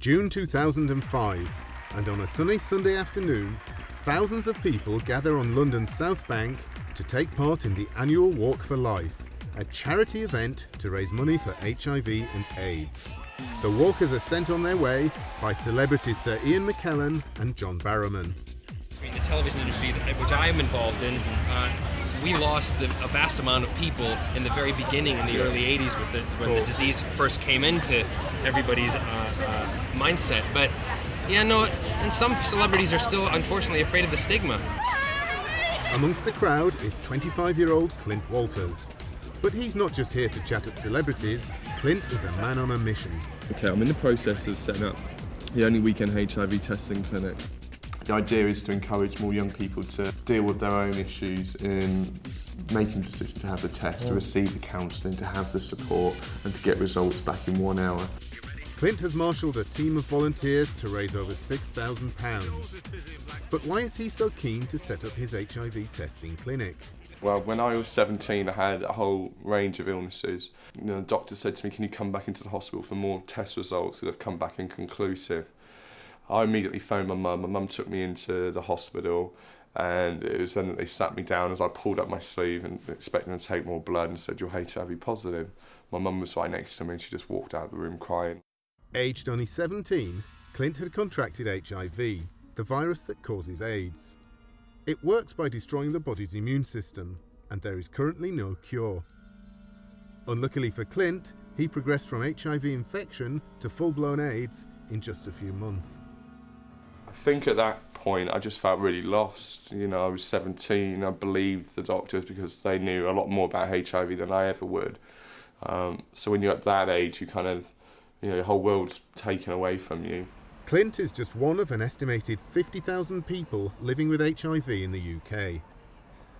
June 2005, and on a sunny Sunday afternoon, thousands of people gather on London's South Bank to take part in the annual Walk for Life, a charity event to raise money for HIV and AIDS. The walkers are sent on their way by celebrities Sir Ian McKellen and John Barrowman. In the television industry, which I am involved in, we lost a vast amount of people in the very beginning, in the early 80s, when the disease first came into everybody's mindset. But yeah, no, and some celebrities are still, unfortunately, afraid of the stigma. Amongst the crowd is 25-year-old Clint Walters. But he's not just here to chat up celebrities. Clint is a man on a mission. Okay, I'm in the process of setting up the only weekend HIV testing clinic. The idea is to encourage more young people to deal with their own issues in making the decision to have the test, to receive the counselling, to have the support and to get results back in 1 hour. Clint has marshalled a team of volunteers to raise over £6,000. But why is he so keen to set up his HIV testing clinic? Well, when I was 17, I had a whole range of illnesses. The doctor said to me, can you come back into the hospital for more test results that have come back inconclusive? I immediately phoned my mum. My mum took me into the hospital, and it was then that they sat me down as I pulled up my sleeve and expecting to take more blood and said, you're HIV positive. My mum was right next to me and she just walked out of the room crying. Aged only 17, Clint had contracted HIV, the virus that causes AIDS. It works by destroying the body's immune system, and there is currently no cure. Unluckily for Clint, he progressed from HIV infection to full-blown AIDS in just a few months. I think at that point I just felt really lost. You know, I was 17, I believed the doctors because they knew a lot more about HIV than I ever would. So when you're at that age, you kind of, your whole world's taken away from you. Clint is just one of an estimated 50,000 people living with HIV in the UK.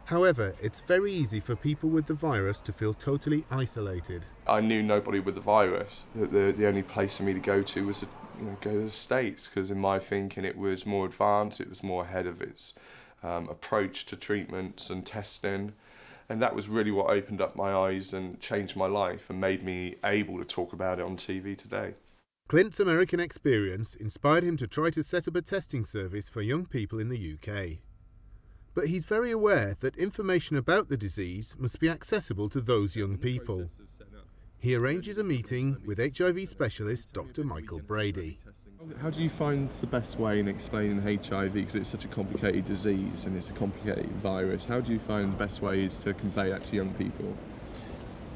However, it's very easy for people with the virus to feel totally isolated. I knew nobody with the virus. The only place for me to go to was to go to the States, because in my thinking it was more advanced, it was more ahead of its approach to treatments and testing. And that was really what opened up my eyes and changed my life and made me able to talk about it on TV today. Clint's American experience inspired him to try to set up a testing service for young people in the UK. But he's very aware that information about the disease must be accessible to those young people. He arranges a meeting with HIV specialist Dr. Michael Brady. How do you find the best way in explaining HIV, because it's such a complicated disease and it's a complicated virus? How do you find the best ways to convey that to young people?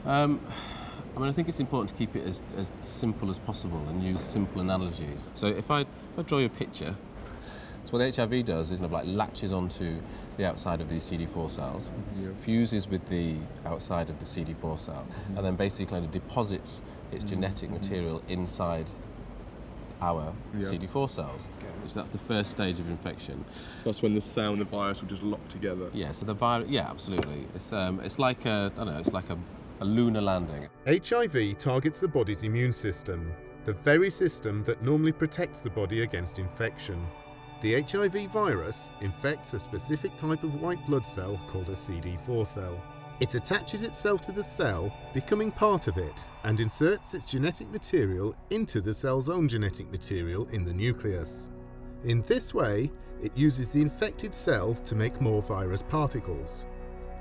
I think it's important to keep it as simple as possible and use simple analogies. So if I draw you a picture, so what HIV does is latches onto the outside of these CD4 cells, fuses with the outside of the CD4 cell, and then basically kind of deposits its genetic material inside our CD4 cells. So that's the first stage of infection. So that's when the cell and the virus will just lock together. Yeah. So the virus, absolutely. It's like a lunar landing. HIV targets the body's immune system, the very system that normally protects the body against infection. The HIV virus infects a specific type of white blood cell called a CD4 cell. It attaches itself to the cell, becoming part of it, and inserts its genetic material into the cell's own genetic material in the nucleus. In this way, it uses the infected cell to make more virus particles.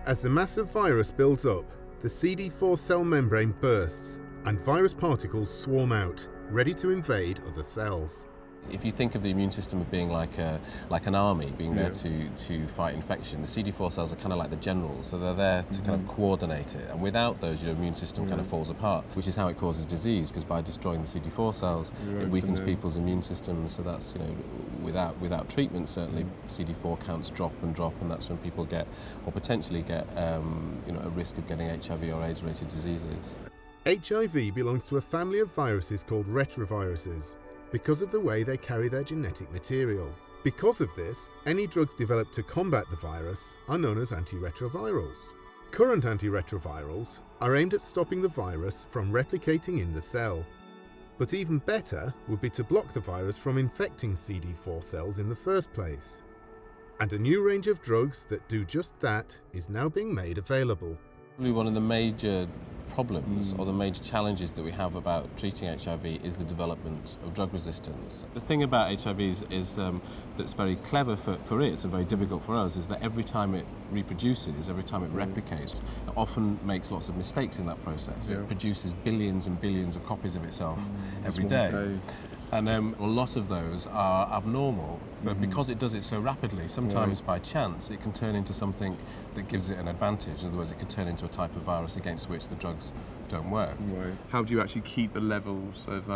As the mass of virus builds up, the CD4 cell membrane bursts, and virus particles swarm out, ready to invade other cells. If you think of the immune system as being like an army, being there to fight infection, the CD4 cells are kind of like the generals, so they're there to kind of coordinate it. And without those, your immune system kind of falls apart, which is how it causes disease, because by destroying the CD4 cells, it weakens people's immune systems. So that's, without treatment, certainly CD4 counts drop, and that's when people get, or potentially get, a risk of getting HIV or AIDS-related diseases. HIV belongs to a family of viruses called retroviruses, because of the way they carry their genetic material. Because of this, any drugs developed to combat the virus are known as antiretrovirals. Current antiretrovirals are aimed at stopping the virus from replicating in the cell. But even better would be to block the virus from infecting CD4 cells in the first place. And a new range of drugs that do just that is now being made available. One of the major problems or the major challenges that we have about treating HIV is the development of drug resistance. The thing about HIV is that's very clever for it and very difficult for us is that every time it reproduces, every time it replicates, it often makes lots of mistakes in that process. It produces billions and billions of copies of itself every day. And a lot of those are abnormal, but because it does it so rapidly, sometimes by chance, it can turn into something that gives it an advantage. In other words, it can turn into a type of virus against which the drugs don't work. How do you actually keep the levels of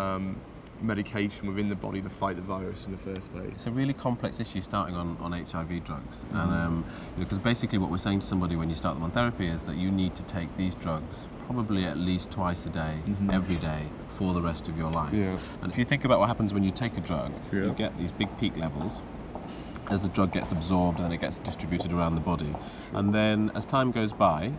medication within the body to fight the virus in the first place? It's a really complex issue starting on HIV drugs. And because basically what we're saying to somebody when you start them on therapy is that you need to take these drugs probably at least twice a day, every day, for the rest of your life. And if you think about what happens when you take a drug, you get these big peak levels as the drug gets absorbed and then it gets distributed around the body. And then as time goes by,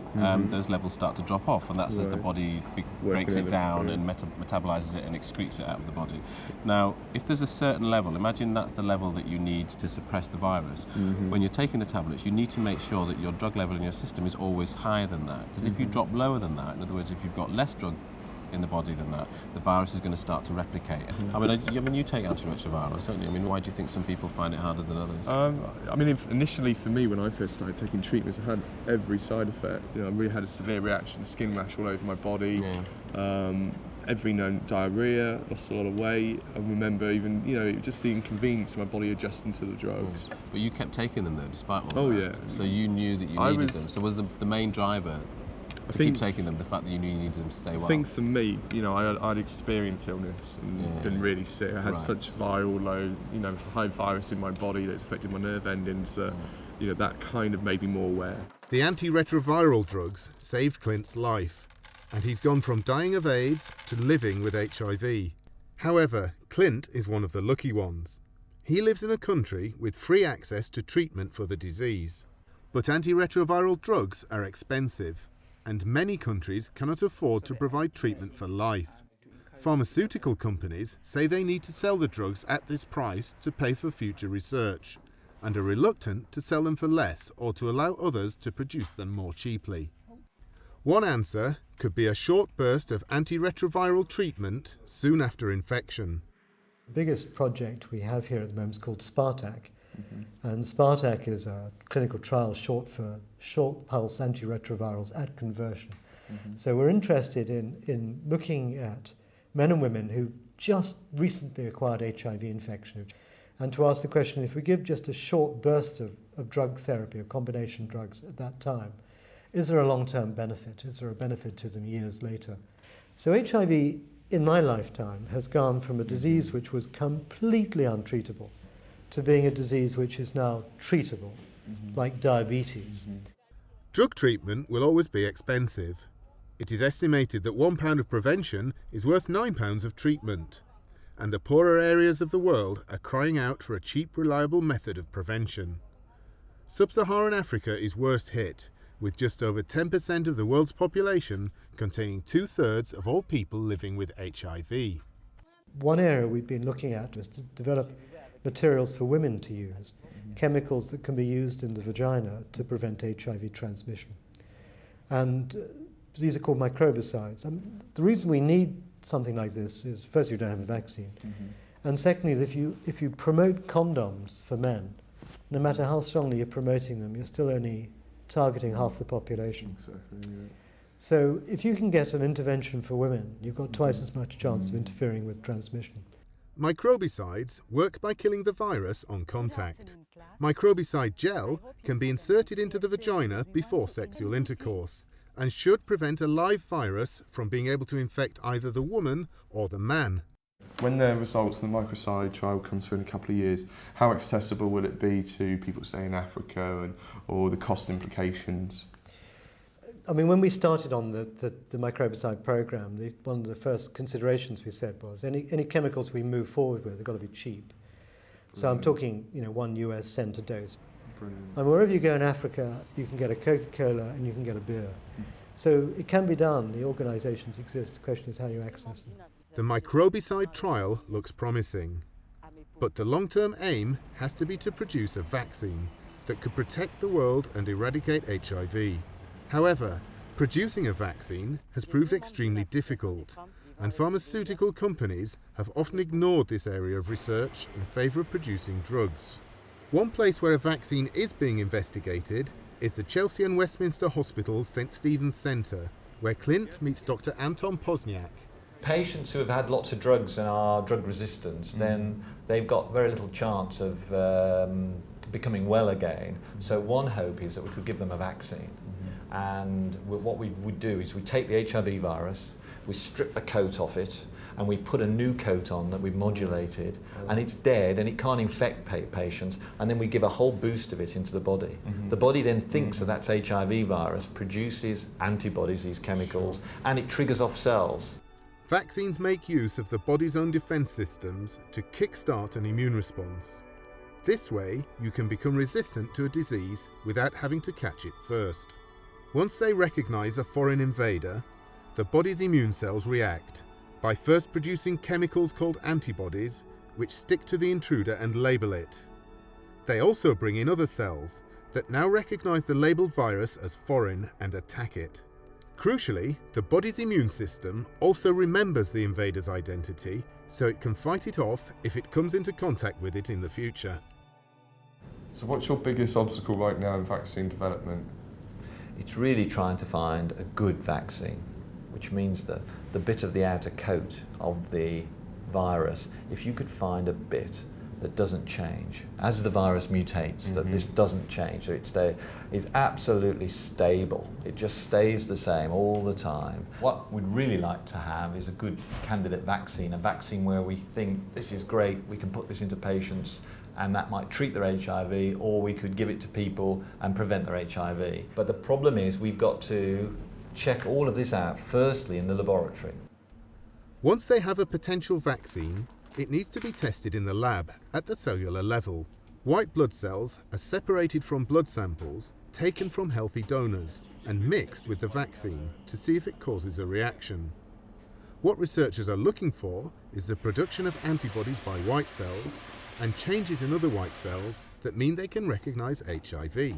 those levels start to drop off, and that's as the body breaks it down and metabolizes it and excretes it out of the body. Now, if there's a certain level, imagine that's the level that you need to suppress the virus. When you're taking the tablets, you need to make sure that your drug level in your system is always higher than that. Because if you drop lower than that, in other words, if you've got less drug in the body than that, the virus is going to start to replicate. I mean, you take antiretrovirals, don't you? I mean, why do you think some people find it harder than others? I mean, initially for me, when I first started taking treatments, I had every side effect. I really had a severe reaction, skin rash all over my body, every known diarrhea, lost a lot of weight. I remember even, just the inconvenience of my body adjusting to the drugs. But you kept taking them though, despite all that. So you knew that you needed them. So was the main driver to keep taking them, the fact that you knew you needed them to stay well? I think for me, I'd experienced illness and been really sick. I had such viral load, high virus in my body that's affected my nerve endings. That kind of made me more aware. The antiretroviral drugs saved Clint's life, and he's gone from dying of AIDS to living with HIV. However, Clint is one of the lucky ones. He lives in a country with free access to treatment for the disease. But antiretroviral drugs are expensive, and many countries cannot afford to provide treatment for life. Pharmaceutical companies say they need to sell the drugs at this price to pay for future research, and are reluctant to sell them for less or to allow others to produce them more cheaply. One answer could be a short burst of antiretroviral treatment soon after infection. The biggest project we have here at the moment is called SPARTAC. And SPARTAC is a clinical trial short for short pulse antiretrovirals at conversion. So we're interested in looking at men and women who just recently acquired HIV infection, and to ask the question, if we give just a short burst of drug therapy, of combination drugs at that time, is there a long-term benefit? Is there a benefit to them years later? So HIV in my lifetime has gone from a disease which was completely untreatable to being a disease which is now treatable, like diabetes. Drug treatment will always be expensive. It is estimated that £1 of prevention is worth £9 of treatment, and the poorer areas of the world are crying out for a cheap, reliable method of prevention. Sub-Saharan Africa is worst hit, with just over 10% of the world's population containing 2/3 of all people living with HIV. One area we've been looking at is to develop materials for women to use, chemicals that can be used in the vagina to prevent HIV transmission. And these are called microbicides. The reason we need something like this is, firstly, we don't have a vaccine, and secondly, if you promote condoms for men, no matter how strongly you're promoting them, you're still only targeting half the population. So if you can get an intervention for women, you've got twice as much chance of interfering with transmission. Microbicides work by killing the virus on contact. Microbicide gel can be inserted into the vagina before sexual intercourse and should prevent a live virus from being able to infect either the woman or the man. When the results of the microbicide trial comes through in a couple of years, how accessible will it be to people, say, in Africa, or the cost implications? I mean, when we started on the microbicide program, one of the first considerations we said was any chemicals we move forward with have got to be cheap. So I'm talking, $1 US cent a dose. Brilliant. And wherever you go in Africa, you can get a Coca-Cola and you can get a beer. So it can be done. The organisations exist. The question is how you access them. The microbicide trial looks promising, but the long-term aim has to be to produce a vaccine that could protect the world and eradicate HIV. However, Producing a vaccine has proved extremely difficult, and pharmaceutical companies have often ignored this area of research in favour of producing drugs. One place where a vaccine is being investigated is the Chelsea and Westminster Hospital's St Stephen's Centre, where Clint meets Dr. Anton Pozniak. Patients who have had lots of drugs and are drug resistant, then they've got very little chance of becoming well again. So one hope is that we could give them a vaccine. And what we would do is we take the HIV virus, we strip the coat off it, and we put a new coat on that we've modulated, and it's dead and it can't infect patients, and then we give a whole boost of it into the body. The body then thinks that that's HIV virus, produces antibodies, these chemicals, and it triggers off cells. Vaccines make use of the body's own defence systems to kick-start an immune response. This way, you can become resistant to a disease without having to catch it first. Once they recognise a foreign invader, the body's immune cells react by first producing chemicals called antibodies, which stick to the intruder and label it. They also bring in other cells that now recognise the labelled virus as foreign and attack it. Crucially, the body's immune system also remembers the invader's identity, so it can fight it off if it comes into contact with it in the future. So what's your biggest obstacle right now in vaccine development? It's really trying to find a good vaccine, which means that the bit of the outer coat of the virus, if you could find a bit that doesn't change, as the virus mutates, that this doesn't change, so it's absolutely stable. It just stays the same all the time. What we'd really like to have is a good candidate vaccine, a vaccine where we think this is great, we can put this into patients, and that might treat their HIV, or we could give it to people and prevent their HIV. But the problem is we've got to check all of this out firstly in the laboratory. Once they have a potential vaccine, it needs to be tested in the lab at the cellular level. White blood cells are separated from blood samples taken from healthy donors and mixed with the vaccine to see if it causes a reaction. What researchers are looking for is the production of antibodies by white cells and changes in other white cells that mean they can recognise HIV.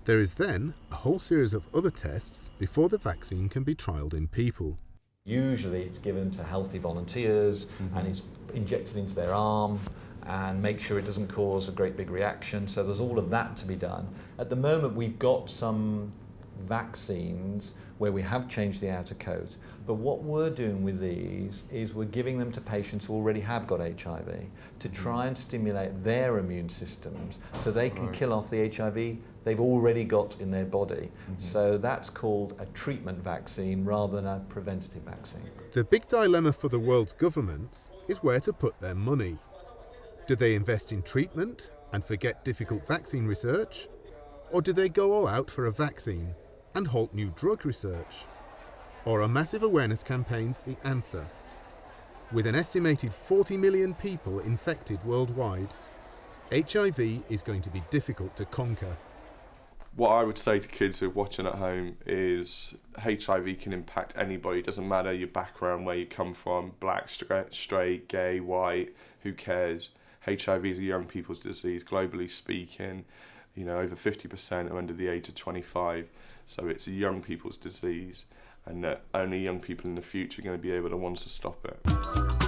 There is then a whole series of other tests before the vaccine can be trialled in people. Usually it's given to healthy volunteers and it's injected into their arm and make sure it doesn't cause a great big reaction. So there's all of that to be done. At the moment we've got some vaccines where we have changed the outer coat, but what we're doing with these is we're giving them to patients who already have got HIV to try and stimulate their immune systems so they can kill off the HIV they've already got in their body. So that's called a treatment vaccine rather than a preventative vaccine. The big dilemma for the world's governments is where to put their money. Do they invest in treatment and forget difficult vaccine research? Or do they go all out for a vaccine and halt new drug research? Or are massive awareness campaigns the answer? With an estimated 40 million people infected worldwide, HIV is going to be difficult to conquer. What I would say to kids who are watching at home is HIV can impact anybody. It doesn't matter your background, where you come from, black, straight, gay, white, who cares? HIV is a young people's disease, globally speaking. You know, over 50% are under the age of 25, so it's a young people's disease, and only young people in the future are going to be able to want to stop it.